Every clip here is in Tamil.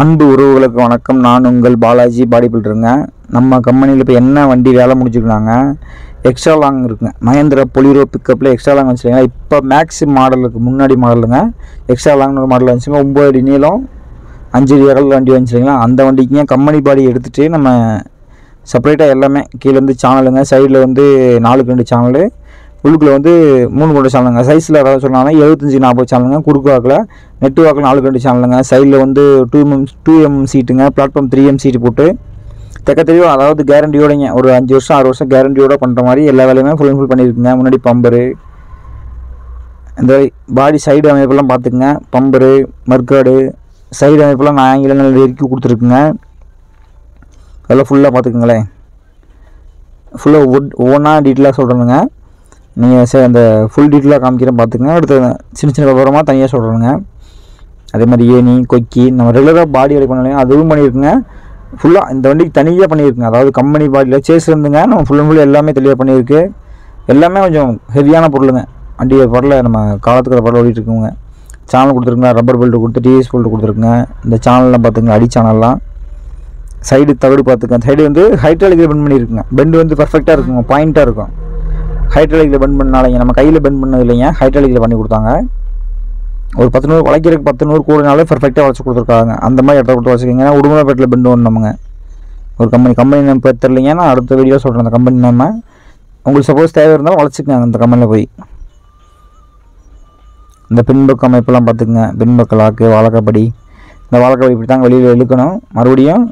அன்பு உறவுகளுக்கு வணக்கம். நான் உங்கள் பாலாஜி பாடி பில்டருங்க. நம்ம கம்பெனியில் இப்போ என்ன வண்டி வேலை முடிச்சுருக்காங்க, எக்ஸ்ட்ரா லாங் இருக்குங்க. மஹேந்திரா பொலிரோ பிக்கப்பில் எக்ஸ்ட்ரா லாங் வச்சுருங்க. இப்போ மேக்ஸி மாடலுக்கு முன்னாடி மாடலுங்க, எக்ஸ்ட்ரா லாங் மாடல் வந்துச்சுங்க. 9 அடி நீளம் 5 அடி அகல் வண்டி வந்துச்சுங்களா. அந்த வண்டிக்குங்க கம்பெனி பாடி எடுத்துகிட்டு நம்ம செப்பரேட்டாக எல்லாமே கீழேருந்து சேனலுங்க, சைடில் வந்து 4க்கு 2 சேனலு, உள்ளுக்குள்ள வந்து 3 கொண்ட சேனலுங்க. சைஸில் அதாவது சொன்னாங்கன்னா 75-40 சேனலுங்க. குறுக்கு வாக்கில் நெட்டு வாக்கில் 4க்கு 2 சேனலுங்க. சைடில் வந்து 2M சீட்டுங்க, பிளாட்ஃபார்ம் 3M சீட்டு போட்டு தெக்க தெளிவாக, அதாவது கேரண்டியோடைங்க, ஒரு 5 வருஷம் 6 வருஷம் கேரண்டியோட பண்ணுற மாதிரி எல்லா வேலையுமே ஃபுல் அண்ட் ஃபுல் பண்ணியிருக்குங்க. முன்னாடி பம்பரு, இந்த பாடி சைடு அமைப்பெல்லாம் பார்த்துக்குங்க. பம்பரு, மர்காடு, சைடு அமைப்பெல்லாம் நான் ஆங்கிலங்கள் இறக்கி கொடுத்துருக்குங்க. அதெல்லாம் ஃபுல்லாக பார்த்துக்குங்களேன். ஃபுல்லாக ஒவ்வொன்றா டீட்டெயிலாக சொல்கிறேனுங்க. நீங்கள் அந்த ஃபுல் டீட்டெயிலாக காமிக்கிறேன் பார்த்துங்க. அடுத்து சின்ன சின்ன விவரமாக தனியாக சொல்கிறேங்க. அதே மாதிரி ஏணி, கொக்கி, நம்ம ரெகுலராக பாடி வேலை பண்ணலைங்க, அதுவும் பண்ணியிருக்குங்க. ஃபுல்லாக இந்த வண்டிக்கு தனியாக பண்ணியிருக்குங்க. அதாவது கம்பெனி பாடியில் சேஸ் இருந்துங்க, நம்ம ஃபுல் அண்ட் ஃபுல் எல்லாமே தெளிவாக பண்ணியிருக்கு. எல்லாமே கொஞ்சம் ஹெவியான பொருளுங்க. வண்டி படல நம்ம காலத்துக்கு படம் ஓடிட்டு இருக்குங்க. சேனல் கொடுத்துருக்குங்க, ரப்பர் பெல்ட் கொடுத்து டிஎஸ் பெல்ட் கொடுத்துருக்குங்க. இந்த சேனல்லாம் பார்த்துங்க, அடி சேனல்லாம். சைடு தகடு பார்த்துக்கங்க. சைடு வந்து ஹைட்ராலிக்கில் பெண்ட் பண்ணியிருக்குங்க. பெண்டு வந்து பர்ஃபெக்டாக இருக்குங்க, பாயிண்ட்டாக இருக்கும். ஹைட்ராலிக்கில் பெண்ட் பண்ணாலைங்க, நம்ம கையில் பெண்ட் பண்ணது இல்லைங்க, ஹைட்ராலிக்கில் பண்ணி கொடுத்தாங்க. ஒரு 10 நூறு வளைக்கிறதுக்கு 10 நூறு கூடனாலே பர்ஃபெக்டாக வளைச்சி கொடுத்துருக்காங்க. அந்த மாதிரி இடத்த கொடுத்து வச்சுக்கிங்கன்னா உடுமலைப்பேட்டில் பெண்டு ஒன்றுமுங்க. ஒரு கம்பெனி நம்ம பேர் தெரியலைங்க, நான் அடுத்த வீடியோ சொல்கிறேன். அந்த கம்பெனி நம்ம உங்களுக்கு சப்போஸ் தேவை இருந்தாலும் வளைச்சிக்கங்க அந்த கம்பெனியில் போய். இந்த பின்பக்க அமைப்பெல்லாம் பார்த்துக்குங்க. பின்பக்க லாக்கு, வாழைக்காப்படி. இந்த வாழைக்காப்படி இப்படி தாங்க வெளியில் இழுக்கணும். மறுபடியும்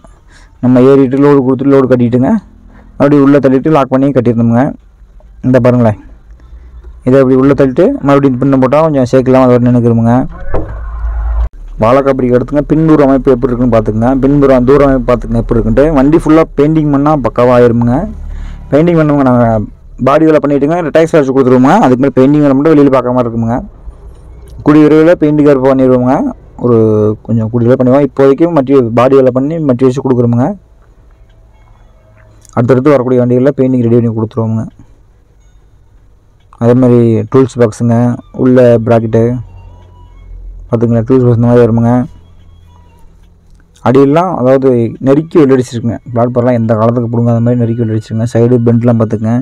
நம்ம ஏறிட்டு லோடு கொடுத்துட்டு லோடு கட்டிட்டுங்க, மறுபடியும் உள்ளே தள்ளிட்டு லாக் பண்ணி கட்டியிருந்தோமுங்க. இந்த பாருங்களேன், இதை இப்படி உள்ளே தள்ளிட்டு மறுபடியும் பின்ன போட்டால் கொஞ்சம் சேர்க்கலாம், அதை நினைக்கிறோமுங்க. வாழைக்காப்படிக்கு எடுத்துங்க. பின்புற அமைப்பு எப்படி இருக்குன்னு பார்த்துக்குங்க. பின்புறம் தூர அமைப்பு பார்த்துக்குங்க எப்படி இருக்குன்ட்டு. வண்டி ஃபுல்லாக பெயிண்டிங் பண்ணால் பக்காவாக ஆயிருமுங்க. பெயிண்டிங் பண்ணவங்க நாங்கள் பாடி வேலை பண்ணிவிட்டுங்க, டேக்ஸ் வச்சு கொடுத்துருவோங்க. அதுக்கு மேலே பெயிண்டிங் வேலை மட்டும் வெளியில் பார்க்க மாதிரி இருக்குங்க. கூடிய விரைவில் பெயிண்டிங் கருப்பு பண்ணிடுவோங்க. ஒரு கொஞ்சம் கூடிய பண்ணுவோம். இப்போதைக்கு மெட்டீரியல் பாடி வேலை பண்ணி மெட்டீரியல் வச்சு கொடுக்குறோமுங்க. அடுத்தடுத்து வரக்கூடிய வண்டிகளில் பெயிண்டிங் ரெடி பண்ணி கொடுத்துருவோங்க. அதே மாதிரி டூல்ஸ் பாக்ஸுங்க, உள்ள ப்ராக்கெட்டு பார்த்துங்களா, டூல்ஸ் பாக்ஸ் இந்த மாதிரி வருமுங்க. அடியெல்லாம் அதாவது நெருக்கி வெள்ளடிச்சிருக்குங்க. பிளாட்ஃபார்ம்லாம் எந்த காலத்துக்கு பிடுங்காத மாதிரி நெருக்கி வெள்ளடிச்சிருங்க. சைடு பெண்ட்லாம் பார்த்துக்குங்க.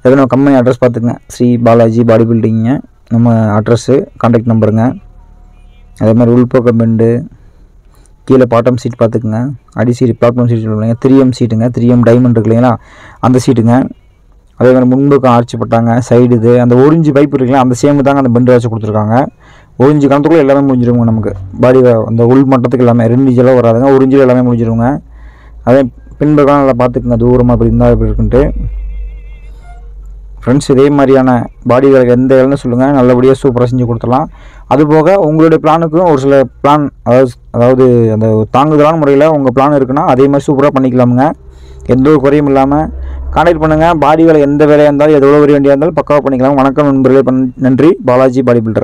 அதே நம்ம கம்பெனி அட்ரஸ் பார்த்துக்குங்க, ஸ்ரீ பாலாஜி பாடி பில்டிங்க. நம்ம அட்ரஸ்ஸு, கான்டாக்ட் நம்பருங்க. அதே மாதிரி உள்பக்க பெண்டு, கீழே பாட்டம் சீட் பார்த்துக்குங்க. அடி சீட்டு பிளாட்ஃபார்ம் சீட் சொல்லுவாங்க, 3M சீட்டுங்க. 3M டைமண்ட் இருக்கு இல்லைங்களா, அந்த சீட்டுங்க. அதே மாதிரி முன்பக்கம் ஆர்ச்சி போட்டாங்க. சைடு இது அந்த ஒரிஞ்சு பைப் இருக்குங்களா, அந்த சேமு தாங்க அந்த பெண்டு வச்சு கொடுத்துருக்காங்க. ஒரிஞ்சு கணத்துக்குள்ளே எல்லாமே முடிஞ்சிருவோங்க. நமக்கு பாடி அந்த உள் மட்டத்துக்கு எல்லாமே 2 இன்ச்செல்லாம் வராதுங்க, 1 இன்ச்சில் எல்லாமே முடிஞ்சிருவோங்க. அதே பின்பக்கம் நல்லா பார்த்துக்குங்க, தூரமாக இப்படி இருந்தால் இப்படி இருக்குன்ட்டு. ஃப்ரெண்ட்ஸ், இதே மாதிரியான பாடி வேலைக்கு எந்த வேலைன்னு சொல்லுங்கள், நல்லபடியாக சூப்பராக செஞ்சு கொடுத்துடலாம். அதுபோக உங்களுடைய பிளானுக்கும் ஒரு சில பிளான், அதாவது அந்த தாங்குதலான முறையில் உங்கள் பிளான் இருக்குன்னா அதே மாதிரி சூப்பராக பண்ணிக்கலாமுங்க. எந்த ஒரு குறையும் இல்லாமல் கான்டாக்ட் பண்ணுங்கள். பாடி வேலை எந்த வேலையாக இருந்தாலும், எவ்வளோ வர வேண்டியாக இருந்தாலும் பக்காவாக பண்ணிக்கலாம். வணக்கம் நண்பர்களே, நன்றி. Balaji body builder.